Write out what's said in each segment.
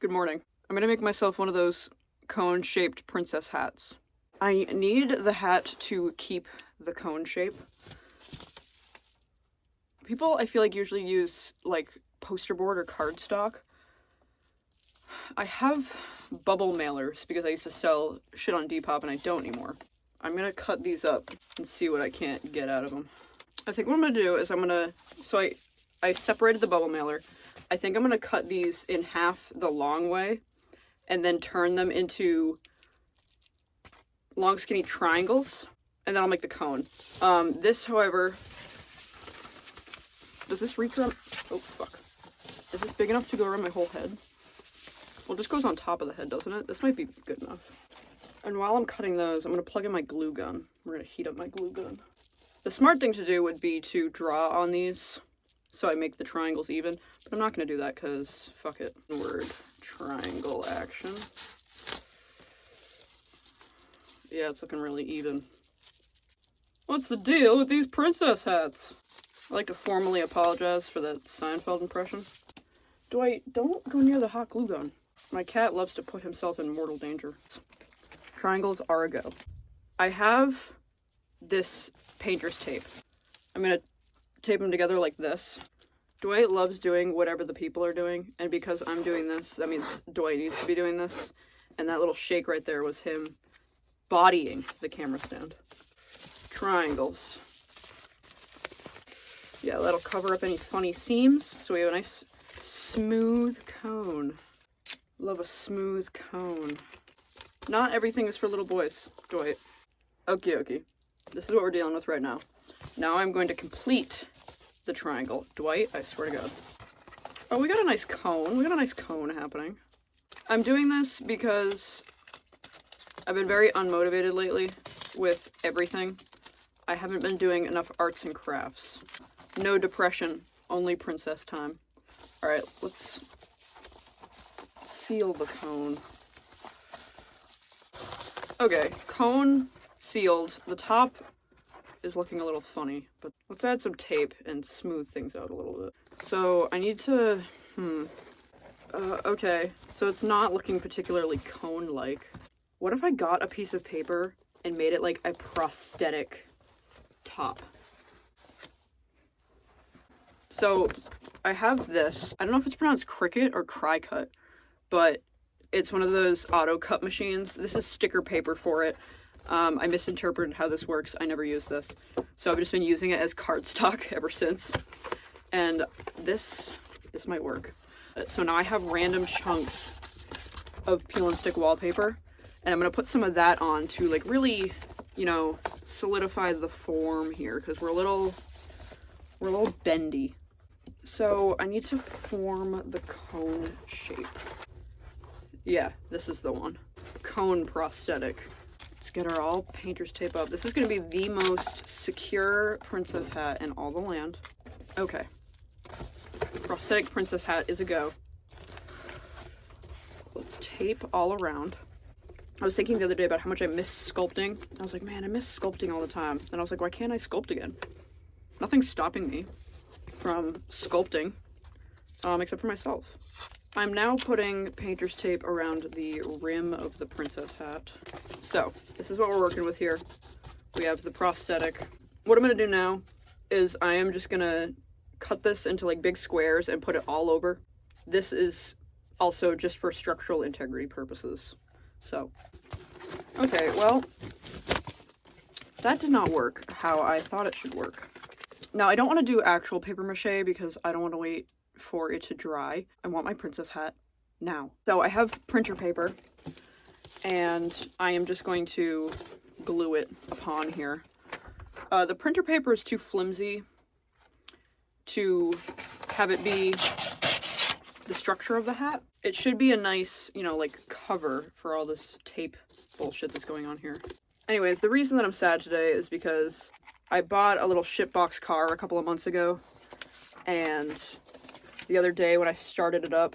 Good morning. I'm gonna make myself one of those cone-shaped princess hats. I need the hat to keep the cone shape. People, I feel like, usually use, like, poster board or cardstock. I have bubble mailers because I used to sell shit on Depop and I don't anymore. I'm gonna cut these up and see what I can't get out of them. I think what I'm gonna do is I separated the bubble mailer. I think I'm gonna cut these in half the long way and then turn them into long skinny triangles, and then I'll make the cone. This, however, does this reach around? Oh, fuck. Is this big enough to go around my whole head? Well, it just goes on top of the head, doesn't it? This might be good enough. And while I'm cutting those, I'm gonna plug in my glue gun. We're gonna heat up my glue gun. The smart thing to do would be to draw on these so I make the triangles even, but I'm not gonna do that because fuck it. Word triangle action. Yeah, it's looking really even. What's the deal with these princess hats? I'd like to formally apologize for that Seinfeld impression. Dwight, don't go near the hot glue gun. My cat loves to put himself in mortal danger. Triangles are a go. I have this painter's tape. I'm gonna tape them together like this. Dwight loves doing whatever the people are doing, and because I'm doing this, that means Dwight needs to be doing this. And that little shake right there was him bodying the camera stand. Triangles. Yeah, that'll cover up any funny seams, so we have a nice smooth cone. Love a smooth cone. Not everything is for little boys, Dwight. Okie dokie. This is what we're dealing with right now. Now I'm going to complete the triangle. Dwight, I swear to God. Oh, we got a nice cone. We got a nice cone happening. I'm doing this because I've been very unmotivated lately with everything. I haven't been doing enough arts and crafts. No depression, only princess time. Alright, let's seal the cone. Okay, cone sealed. The top is looking a little funny, but let's add some tape and smooth things out a little bit. So I need to, okay, so it's not looking particularly cone-like. What if I got a piece of paper and made it like a prosthetic top? So I have this, I don't know if it's pronounced Cricut or Cricut, but it's one of those auto cut machines. This is sticker paper for it. I misinterpreted how this works. I never use this. So I've just been using it as cardstock ever since. And this might work. So now I have random chunks of peel and stick wallpaper, and I'm gonna put some of that on to like really, you know, solidify the form here, because we're a little bendy. So I need to form the cone shape. Yeah, this is the one. Cone prosthetic. Let's get our all painter's tape up. This is going to be the most secure princess hat in all the land. Okay. Prosthetic princess hat is a go. Let's tape all around. I was thinking the other day about how much I miss sculpting. I was like, man, I miss sculpting all the time. And I was like, why can't I sculpt again? Nothing's stopping me from sculpting, except for myself. I'm now putting painter's tape around the rim of the princess hat. So, this is what we're working with here. We have the prosthetic. What I'm gonna do now is I am just gonna cut this into like big squares and put it all over. This is also just for structural integrity purposes. So, okay, well, that did not work how I thought it should work. Now, I don't want to do actual paper mache because I don't want to wait for it to dry. I want my princess hat now. So I have printer paper, and I am just going to glue it upon here. The printer paper is too flimsy to have it be the structure of the hat. It should be a nice, you know, like cover for all this tape bullshit that's going on here. Anyways, the reason that I'm sad today is because I bought a little shitbox car a couple of months ago, and the other day when I started it up,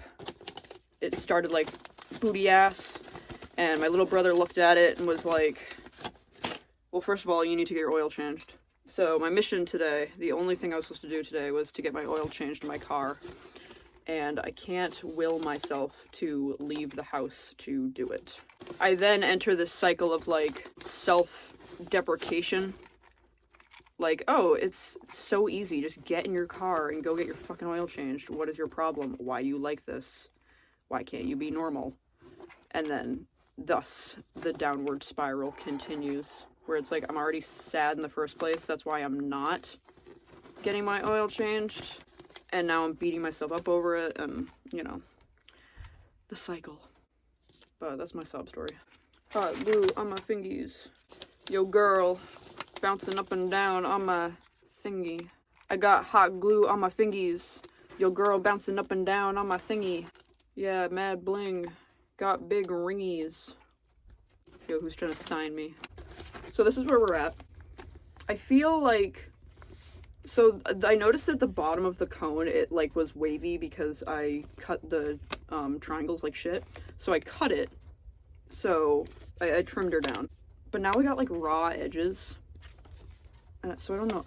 it started like booty ass, and my little brother looked at it and was like, well, first of all, you need to get your oil changed. So my mission today, the only thing I was supposed to do today was to get my oil changed in my car. and I can't will myself to leave the house to do it. I then enter this cycle of like self-deprecation. Like, oh, it's so easy. Just get in your car and go get your fucking oil changed. What is your problem? Why you like this? Why can't you be normal? And then, thus, the downward spiral continues. Where it's like, I'm already sad in the first place. That's why I'm not getting my oil changed. And now I'm beating myself up over it. And, you know, the cycle. But that's my sob story. Hot glue on my fingies. Yo, girl. Bouncing up and down on my thingy. I got hot glue on my fingies. Yo girl bouncing up and down on my thingy. Yeah, mad bling. Got big ringies. Yo, who's trying to sign me? So this is where we're at. I feel like... So I noticed at the bottom of the cone, it like was wavy because I cut the triangles like shit. So I cut it. So I trimmed her down. But now we got like raw edges. So I don't know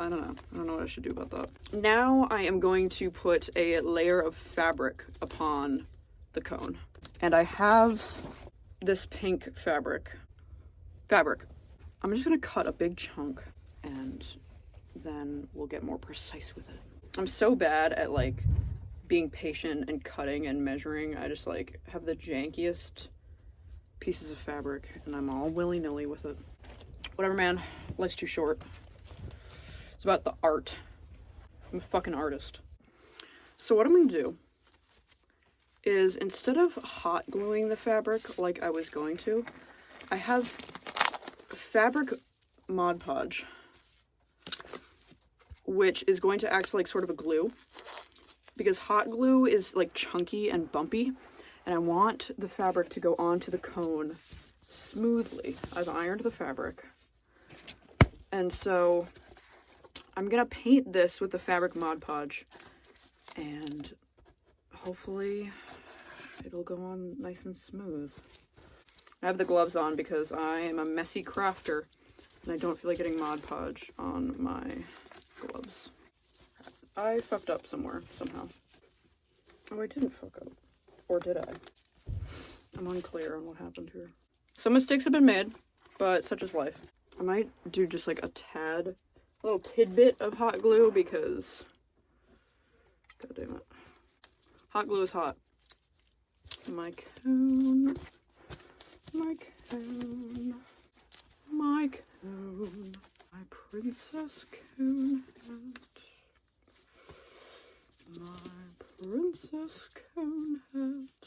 what I should do about that. Now I am going to put a layer of fabric upon the cone. And I have this pink fabric. I'm just gonna cut a big chunk and then we'll get more precise with it. I'm so bad at like being patient and cutting and measuring. I just like have the jankiest pieces of fabric and I'm all willy-nilly with it. Whatever, man. Life's too short. It's about the art. I'm a fucking artist. So what I'm gonna do is, instead of hot gluing the fabric like I was going to, I have fabric Mod Podge, which is going to act like sort of a glue, because hot glue is like chunky and bumpy, and I want the fabric to go onto the cone smoothly. I've ironed the fabric, and so I'm gonna paint this with the fabric Mod Podge, and hopefully it'll go on nice and smooth. I have the gloves on because I am a messy crafter and I don't feel like getting Mod Podge on my gloves. I fucked up somewhere, somehow. Oh, I didn't fuck up. Or did I? I'm unclear on what happened here. Some mistakes have been made, but such is life. I might do just like a little tidbit of hot glue because, god damn it, hot glue is hot. My cone, my cone, my cone, my princess cone hat, my princess cone hat.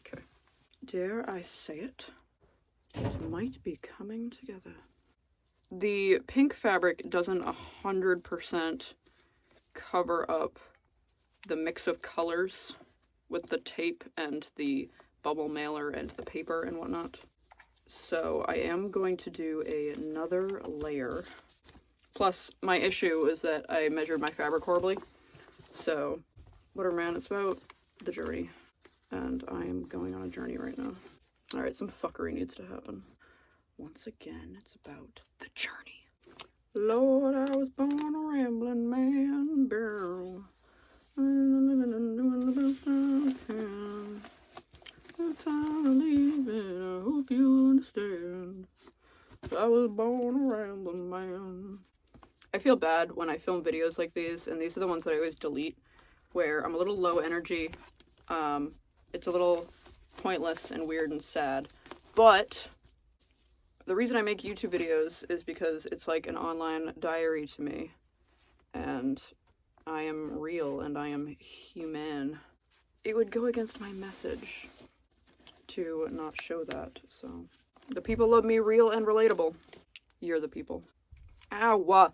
Okay, dare I say it? It might be coming together. The pink fabric doesn't 100% cover up the mix of colors with the tape and the bubble mailer and the paper and whatnot. So I am going to do another layer. Plus, my issue is that I measured my fabric horribly. So, whatever, man, it's about the journey. And I am going on a journey right now. Alright, some fuckery needs to happen. Once again, it's about the journey. Lord, I was born a rambling man, girl. The time of leaving, I hope you understand. I was born a rambling man. I feel bad when I film videos like these, and these are the ones that I always delete, where I'm a little low energy. It's a little pointless and weird and sad, but the reason I make YouTube videos is because it's like an online diary to me, and I am real and I am human. It would go against my message to not show that, so. The people love me real and relatable. You're the people. Ow, why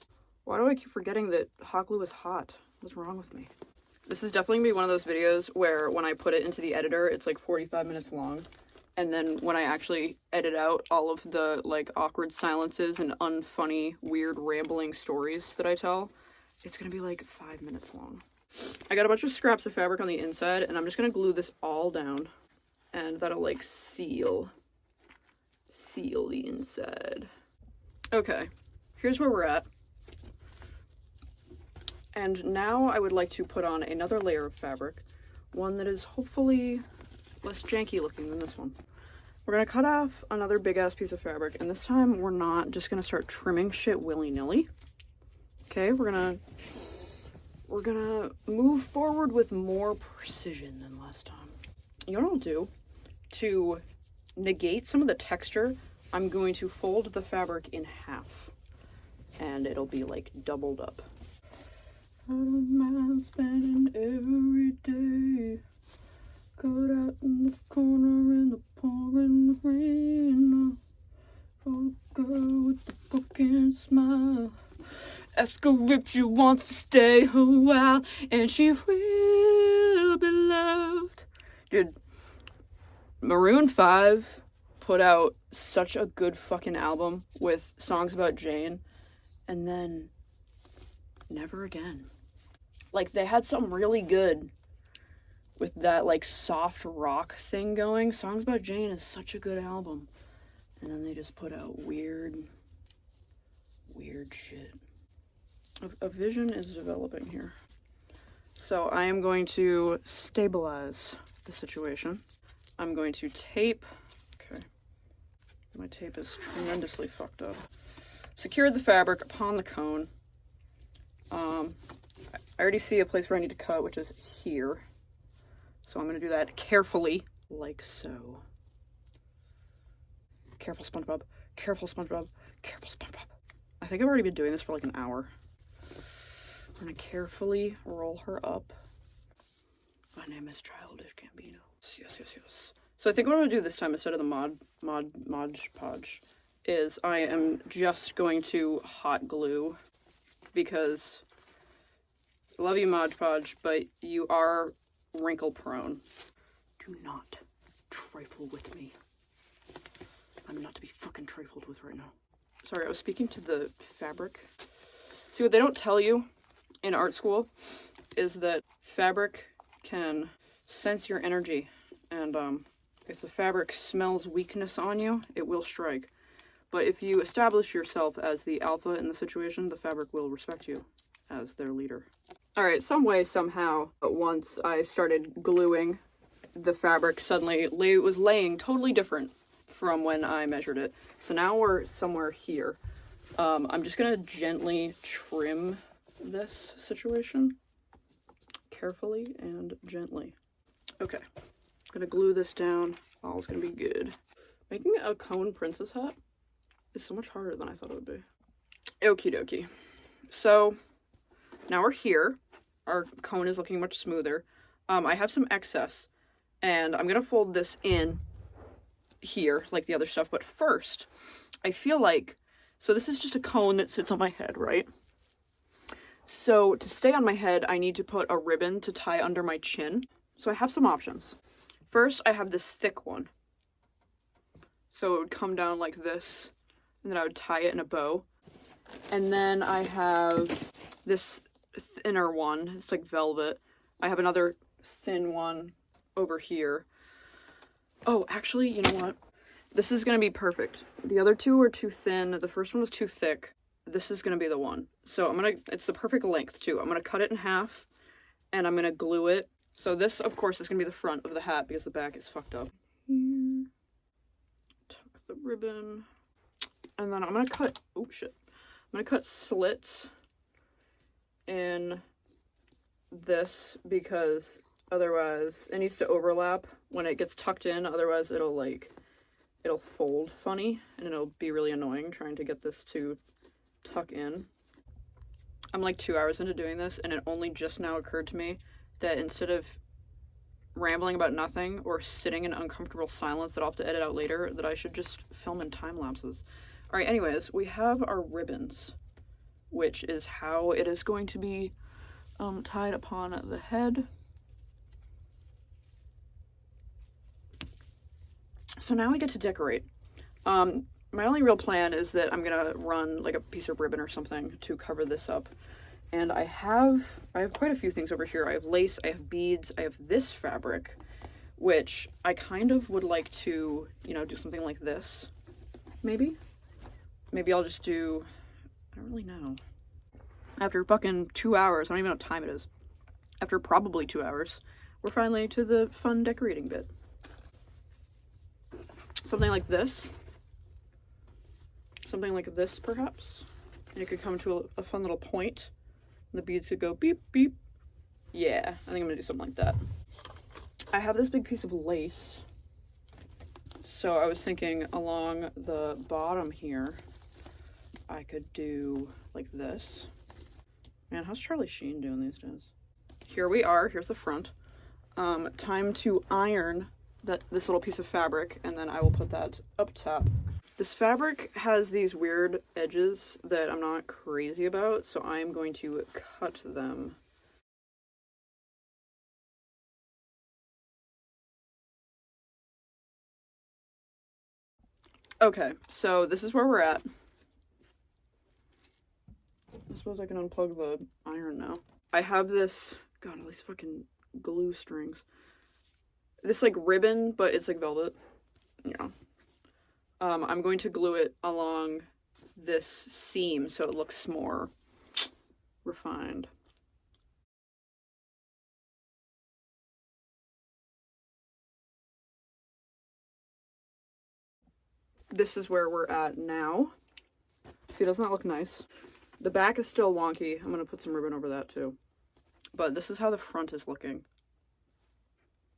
do I keep forgetting that hot glue is hot? What's wrong with me? This is definitely gonna be one of those videos where when I put it into the editor, it's like 45 minutes long. And then when I actually edit out all of the like awkward silences and unfunny, weird, rambling stories that I tell, it's gonna be like 5 minutes long. I got a bunch of scraps of fabric on the inside, and I'm just gonna glue this all down. And that'll like seal the inside. Okay, here's where we're at. And now I would like to put on another layer of fabric, one that is hopefully less janky looking than this one. We're gonna cut off another big ass piece of fabric, and this time we're not just gonna start trimming shit willy-nilly. Okay, we're gonna move forward with more precision than last time. You know what I'll do? To negate some of the texture, I'm going to fold the fabric in half, and it'll be like doubled up. I don't mind spending every day caught out in the corner in the pouring rain for a girl with the broken smile. Ask her if she wants to stay a while, and she will be loved. Dude, Maroon 5 put out such a good fucking album with songs about Jane, and then never again. Like, they had something really good with that, like, soft rock thing going. Songs About Jane is such a good album. And then they just put out weird shit. A vision is developing here. So I am going to stabilize the situation. I'm going to tape. Okay. My tape is tremendously fucked up. Secure the fabric upon the cone. I already see a place where I need to cut, which is here. So I'm going to do that carefully, like so. Careful, SpongeBob. Careful, SpongeBob. Careful, SpongeBob. I think I've already been doing this for like an hour. I'm going to carefully roll her up. My name is Childish Gambino. Yes. So I think what I'm going to do this time, instead of the Mod Podge, is I am just going to hot glue, because I love you, Mod Podge, but you are wrinkle prone. Do not trifle with me. I'm not to be fucking trifled with right now. Sorry, I was speaking to the fabric. See, what they don't tell you in art school is that fabric can sense your energy, and if the fabric smells weakness on you, it will strike. But if you establish yourself as the alpha in the situation, the fabric will respect you as their leader. Alright, some way, somehow, once I started gluing, the fabric suddenly was laying totally different from when I measured it. So now we're somewhere here. I'm just gonna gently trim this situation. Carefully and gently. Okay, I'm gonna glue this down. All's gonna be good. Making a cone princess hat is so much harder than I thought it would be. Okie dokie. So now we're here. Our cone is looking much smoother. I have some excess, and I'm gonna fold this in here like the other stuff, but first I feel like, so this is just a cone that sits on my head, right? So to stay on my head, I need to put a ribbon to tie under my chin. So I have some options. First, I have this thick one. So it would come down like this, and then I would tie it in a bow. And then I have this thinner one. It's like velvet. I have another thin one over here. Oh, actually, you know what? This is gonna be perfect. The other two are too thin. The first one was too thick. This is gonna be the one. So it's the perfect length too. I'm gonna cut it in half, and I'm gonna glue it. So this, of course, is gonna be the front of the hat because the back is fucked up. Here. Tuck the ribbon. And then I'm gonna cut, oh shit. I'm gonna cut slits in this because otherwise it needs to overlap when it gets tucked in. Otherwise it'll fold funny and it'll be really annoying trying to get this to tuck in. I'm like 2 hours into doing this, and it only just now occurred to me that instead of rambling about nothing or sitting in uncomfortable silence that I'll have to edit out later, that I should just film in time lapses. Alright, anyways, we have our ribbons, which is how it is going to be tied upon the head. So now we get to decorate. My only real plan is that I'm gonna run like a piece of ribbon or something to cover this up. And I have quite a few things over here. I have lace, I have beads, I have this fabric, which I kind of would like to, do something like this, maybe? Maybe I'll just do, I don't really know. After fucking 2 hours, I don't even know what time it is. After probably 2 hours, we're finally to the fun decorating bit. Something like this. Something like this, perhaps. And it could come to a fun little point. And the beads could go beep, beep. Yeah, I think I'm gonna do something like that. I have this big piece of lace. So I was thinking along the bottom here, I could do like this. Man, how's Charlie Sheen doing these days? Here we are, here's the front. Time to iron this little piece of fabric, and then I will put that up top. This fabric has these weird edges that I'm not crazy about, so I'm going to cut them. Okay, so this is where we're at. I suppose I can unplug the iron now. I have this, God, all these fucking glue strings. This like ribbon, but it's like velvet. Yeah. I'm going to glue it along this seam so it looks more refined. This is where we're at now. See, doesn't that look nice? The back is still wonky. I'm going to put some ribbon over that too. But this is how the front is looking.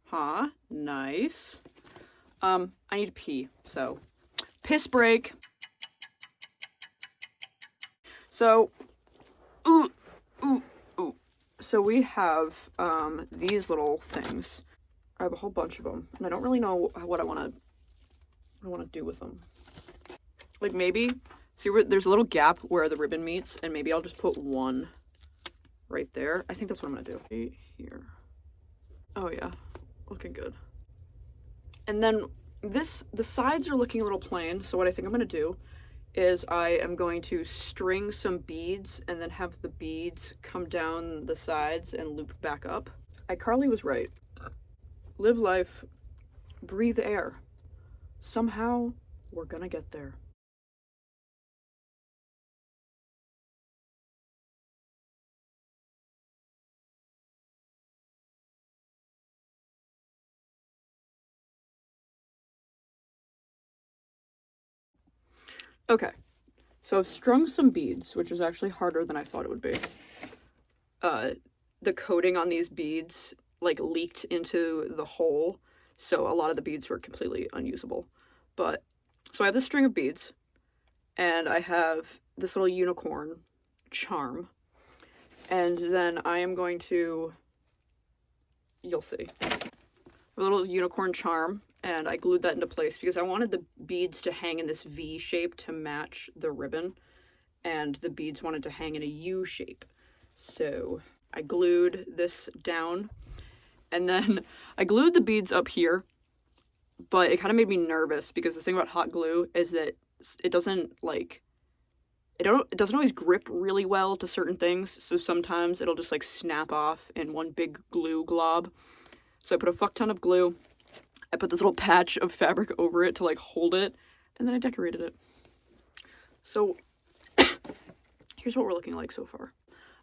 Huh? Nice. I need to pee, so piss break. So, So we have these little things. I have a whole bunch of them, and I don't really know what I want to do with them. Like maybe see where there's a little gap where the ribbon meets, and maybe I'll just put one right there. I think that's what I'm gonna do. Right here. Oh yeah, looking good. And then the sides are looking a little plain, so what I think I'm gonna do is I am going to string some beads and then have the beads come down the sides and loop back up. iCarly was right. Live life, breathe air. Somehow, we're gonna get there. Okay, so I've strung some beads, which is actually harder than I thought it would be. The coating on these beads like leaked into the hole, so a lot of the beads were completely unusable. But so I have this string of beads, and I have this little unicorn charm, and then I am going to, you'll see, a little unicorn charm, and I glued that into place because I wanted the beads to hang in this V shape to match the ribbon, and the beads wanted to hang in a U shape. So I glued this down, and then I glued the beads up here, but it kind of made me nervous because the thing about hot glue is that it doesn't like, it doesn't always grip really well to certain things, so sometimes it'll just like snap off in one big glue glob. So I put a fuck ton of glue, I put this little patch of fabric over it to like hold it, and then I decorated it. So here's what we're looking like so far.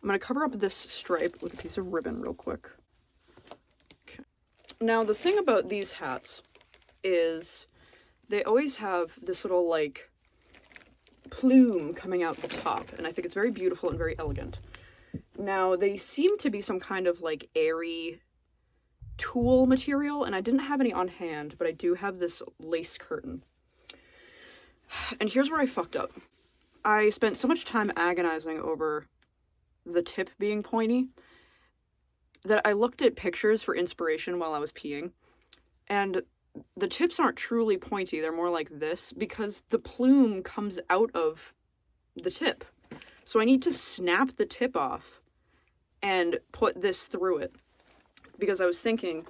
I'm gonna cover up this stripe with a piece of ribbon real quick. Okay. Now the thing about these hats is they always have this little like plume coming out the top, and I think it's very beautiful and very elegant. Now they seem to be some kind of like airy tulle material, and I didn't have any on hand, but I do have this lace curtain. And here's where I fucked up. I spent so much time agonizing over the tip being pointy that I looked at pictures for inspiration while I was peeing, and the tips aren't truly pointy, they're more like this because the plume comes out of the tip. So I need to snap the tip off and put this through it, because I was thinking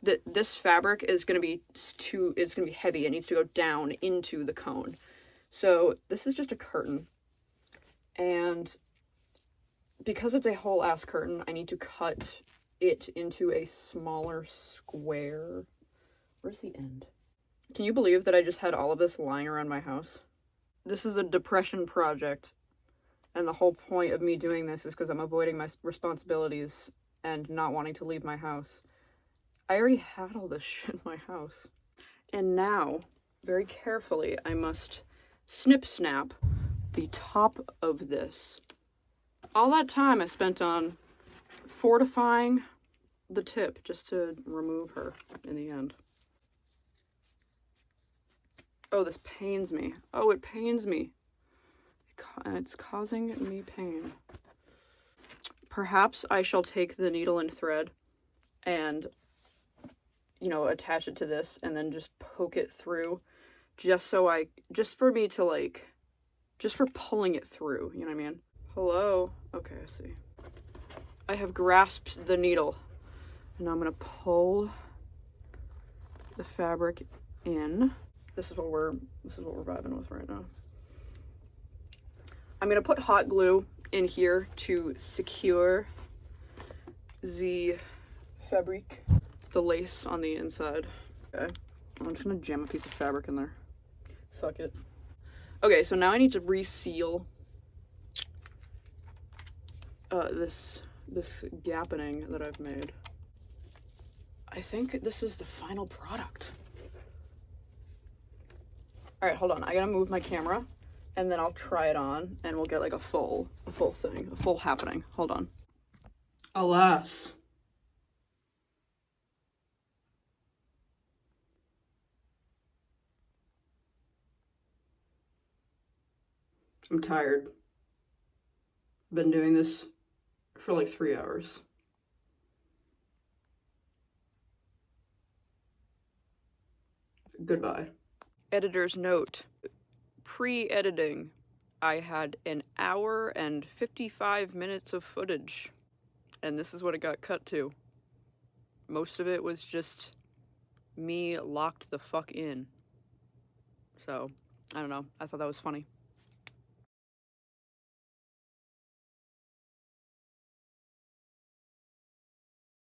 that this fabric is going to be heavy. It needs to go down into the cone. So this is just a curtain, and because it's a whole ass curtain, I need to cut it into a smaller square. Where's the end? Can you believe that I just had all of this lying around my house? This is a depression project And the whole point of me doing this is because I'm avoiding my responsibilities and not wanting to leave my house. I already had all this shit in my house. And now, very carefully, I must snip snap the top of this. All that time I spent on fortifying the tip just to remove her in the end. Oh, this pains me. Oh, it pains me. It's causing me pain. Perhaps I shall take the needle and thread and, you know, attach it to this and then just poke it through just for me to like, just for pulling it through, you know what I mean? Hello? Okay, I see. I have grasped the needle and I'm gonna pull the fabric in. This is what we're vibing with right now. I'm gonna put hot glue in here to secure the fabric, the lace on the inside. Okay, I'm just gonna jam a piece of fabric in there. Fuck it. Okay, so now I need to reseal this gappening that I've made. I think this is the final product. All right, hold on. I gotta move my camera and then I'll try it on and we'll get like a full thing, a full happening. Hold on. Alas. I'm tired. I've been doing this for like 3 hours. Goodbye. Editor's note. Pre-editing, I had an hour and 55 minutes of footage, and this is what it got cut to. Most of it was just me locked the fuck in. So, I don't know. I thought that was funny.